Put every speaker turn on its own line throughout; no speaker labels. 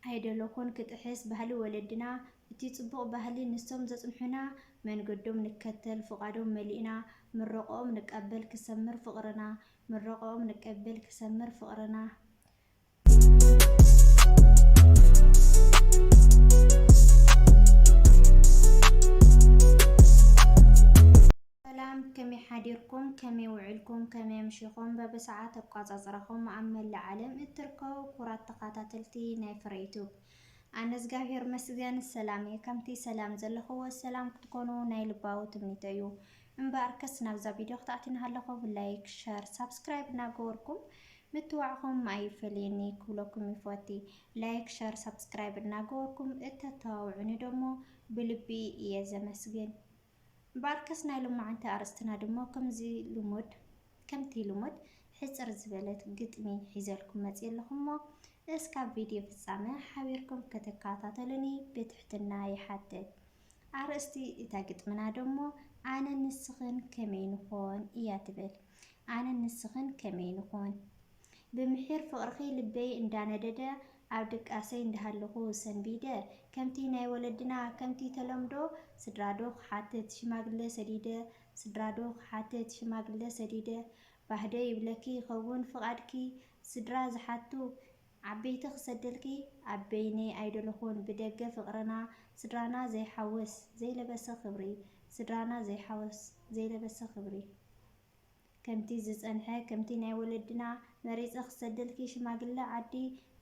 ኣይደለኩን ክትሕስ ባህሊ ወለድና እቲ ጽቡቕ ባህሊ ንሶም ዘጽንሑና መንገዶም ንከተል ፍቓዶም መሊእና ምረቆም ንቀበል ክሰምር ፍቕርና ምረቆም ንቀበል ክሰምር ፍቕርና ሰላም ከመይ ሓዲርኩም ከመይ ውዕልኩም ከመይ ምሽኹም በብሰዓት ኣቋጻጽራኹም ኣብ መላእ ዓለም እትርከቡ ኩራት ተኸታተልቲ ናይ ፍረ ዩቱብ ኣነ እግዚአብሔር መስገን ሰላም እየ ከምቲ ሰላም ዘለኽዎ ሰላም ክትኮኑ ናይ ልባዊ ትምኒተ እዩ እምበር ከስ ናብዛ ቪድዮ ክትኣትዩና ኣለኹም ላይክ ሸር ሳብስክራይብ እናገበርኩም ምትዋዕኹም ኣይፈልየኒ ክብለኩም ይፈቲ ላይክ ሸር ሳብስክራይብ እናገበርኩም እተተዋውዑኒ ደሞ ብልቢ እየ ዘመስግን ባርከስ ናይ ሎማዓንቲ ኣርስትና ደሞ ከምቲ ልሙድ ሕፅር ዝበለት ግጥሚ ሒዘልኩም መፅእ ኣለኹም እስካብ ቪድዮ ፍጻመ ሓቢርኩም ከተከታተሉኒ ብትሕትና ይሓትት ኣርእስቲ እታ ግጥምና ደሞ ኣነ ንስኽን ከመይ ንኾን እያ ትብል ኣነ ንስኽን ከመይ ንኾን ብምሕር ፍቕርኺ ልበይ እንዳነደደ ኣብ ድቃሰይ እንዳሃለኹ ሰንቢደ ከምቲ ናይ ወለድና ከምቲ ተለምዶ ስድራዶ ክሓትት ሽማግለ ሰዲደ ስድራዶ ክሓትት ሽማግለ ሰዲደ ባህደ ይብለኪ ይኸውን ፍቓድኪ ስድራ ዝሓቱ ዓበይቲ ክሰደልኪ ኣበይኔ ኣይደለኹን ብደገ ፍቕርና ስድራና ዘይሓወስ ዘይለበሰ ክብሪ ስድራና ዘይሓወስ ዘይለበሰ ክብሪ ከምቲ ዝጸንሐ ከምቲ ናይ ወለድና መሪፀ ክሰደልኪ ሽማግለ ዓዲ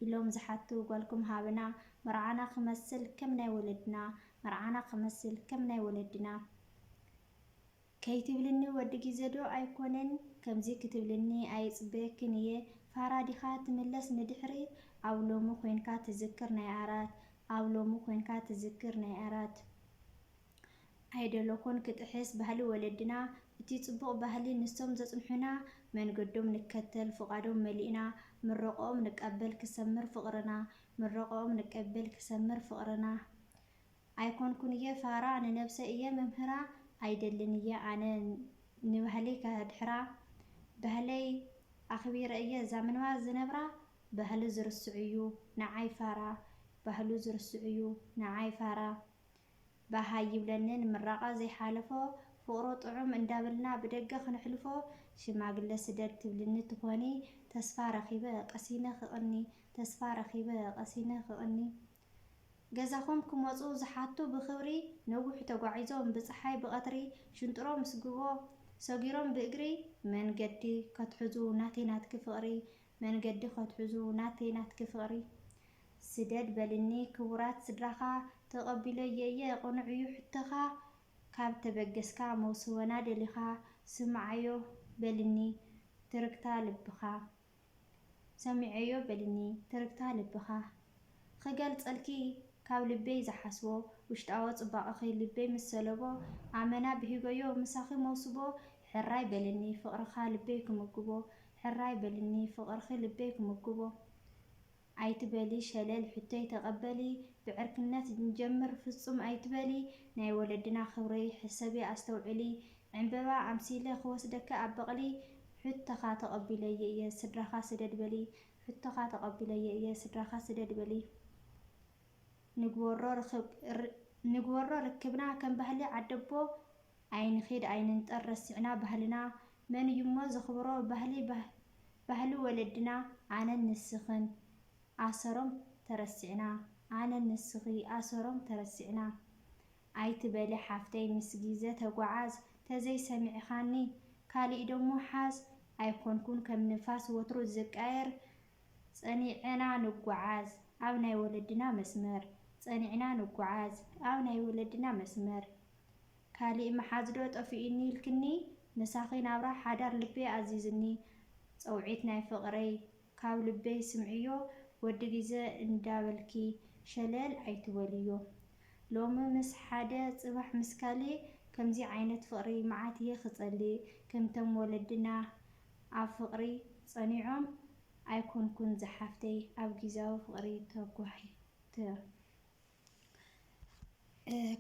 ኢሎም ዝሓቱ ጓልኩም ሃብና መርዓና ክመስል ከም ናይ ወለድና መርዓና ክመስል ከም ናይ ወለድና ከይትብልኒ ወዲ ግዜ ዶ ኣይኮነን ከምዚ ክትብልኒ ኣይጽበየክን እየ ፋራ ዲኻ ትምለስ ንድሕሪ ኣብ ሎሚ ኮንካ ትዝክር ናይ ኣራት ኣብ ሎሚ ኮንካ ትዝክር ናይ ኣራት ኣይደለኩን ክትሕስ ባህሊ ወለድና እቲ ጽቡቕ ባህሊ ንሶም ዘጽንሑና መንገዶም ንከተል ፍቓዶም መሊእና ምረቆም ንቀበል ክሰምር ፍቕርና ምረቆም ንቀበል ክሰምር ፍቕርና ኣይኮንኩን እየ ፋራ ንነብሰ እየ መምህራ ኣይደልን እየ ኣነ ንባህለይ ከድሕራ ባህለይ ኣኽቢረ እየ ዛምንባ ዝነብራ ባህሊ ዝርስዕ እዩ ንዓይ ፋራ ባህሉ ዝርስዕ እዩ ንዓይ ፋራ ባሃ ይብለንን ምራቓ ዘይሓለፎ ፍቕሮ ጥዑም እንዳበልና ብደገ ክንሕልፎ ሽማግለ ስደድ ትብልኒ ትኾኒ ተስፋ ረኺበ ቀሲነ ክቕኒ ተስፋ ረኺበ ቀሲነ ክቕኒ ገዛኹም ክመፁ ዝሓቱ ብኽብሪ ነዊሕ ተጓዒዞም ብፀሓይ ብቐትሪ ሽንጥሮም ስግቦ ሰጊሮም ብእግሪ መንገዲ ከትሕዙ ናተይ ናትኪ ፍቕሪ መንገዲ ከትሕዙ ናተይ ናትኪ ፍቕሪ ስደድ በልኒ ክቡራት ስድራኻ ተቐቢለየ እየ ቕኑዕ እዩ ሕቶኻ ካብ ተበገስካ መውስወና ደሊኻ ስምዓዮ በልኒ ትርግታ ልብኻ ሰሚዐዮ በልኒ ትርግታ ልብኻ ክገልጸልኪ ካብ ልበይ ዝሓስቦ ውሽጣዊ ጽባቕኺ ልበይ ምስ ሰለቦ ኣመና ብሂጎዮ ምሳኺ መውስቦ ሕራይ በልኒ ፍቕርኻ ልበይ ክምግቦ ሕራይ በልኒ ፍቕርኺ ልበይ ክምግቦ ኣይትበሊ ሸለል ሕቶይ ተቐበሊ ብዕርክነት ንጀምር ፍጹም ኣይትበሊ ናይ ወለድና ክብሪ ሕሰቤ ኣስተውዕሊ ዕንበባ ኣምሲለ ክወስደካ ኣብ በቕሊ ሕቶኻ ተቐቢለየ እየ ስድራኻ ስደድ በሊ ሕቶኻ ተቐቢለየ እየ ስድራኻ ስደድ በሊ ንግበሮ ርክብና ከም ባህሊ ዓደቦ ኣይንኺድ ኣይንንጠር ረሲዕና ባህልና መን እዩሞ ዘኽብሮ ባህሊ ወለድና ኣነ ንስኽን ኣሰሮም ተረሲዕና ኣነ ንስኺ ኣሰሮም ተረሲዕና ኣይትበሊ ሓፍተይ ምስ ግዜ ተጓዓዝ ተዘይሰሚዕኻኒ ካሊእ ደሞ ሓዝ ኣይኮንኩን ከም ንፋስ ወትሩ ዝቃየር ጸኒዕና ንጓዓዝ ኣብ ናይ ወለድና መስመር ጸኒዕና ንጓዓዝ ኣብ ናይ ወለድና መስመር ካሊእ መሓዝዶ ጠፊኡኒ ኢልክኒ ንሳኺ ናብራ ሓዳር ልበይ ኣዚዝኒ ፀውዒት ናይ ፍቕረይ ካብ ልበይ ስምዕዮ ወዲ ግዜ እንዳበልኪ ሸለል ኣይትበልዮ ሎሚ ምስ ሓደ ጽባሕ ምስ ካሊእ ከምዚ ዓይነት ፍቕሪ መዓት እየ ክጸልይ ከምቶም ወለድና ኣብ ፍቕሪ ጸኒዖም ኣይኮንኩን ዝሓፍተይ ኣብ ግዜያዊ ፍቕሪ ተጓሒተ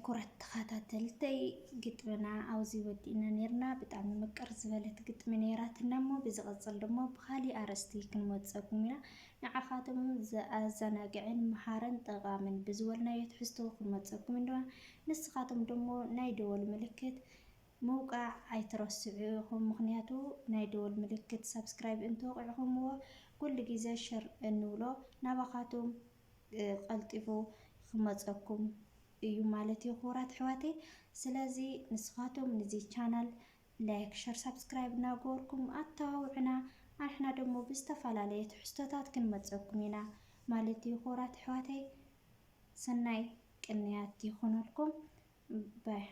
كرة تخاتلتي قطمنا أوزي ودينا نيرنا بتعمل مكر زبالة قطم نيراتنا مو بزغزل دمو بخالي أرستي كنموت ساكمنا نعخاتم زناقعين محارن طغامن بزولنا يتحستو كنموت ساكمنا نسخاتم دمو نايدو الملكت موقع عيترسعيهم مخنياتو نايدو الملكت سبسكرايب انتو قعهم كل جيزة شر النولو نابخاتم قلتفو خمصكم እዩ ማለት እዩ ክቡራት ኣሕዋተይ ስለዚ ንስኻቶም ነዚ ቻናል ላይክ ሸር ሰብስክራይብ እናገበርኩም ኣተባብዑና ኣንሕና ደሞ ብዝተፈላለየ ትሕዝቶታት ክንመፀኩም ኢና ማለት እዩ ክቡራት ኣሕዋተይ ሰናይ ቅንያት ይኹነልኩም ባይ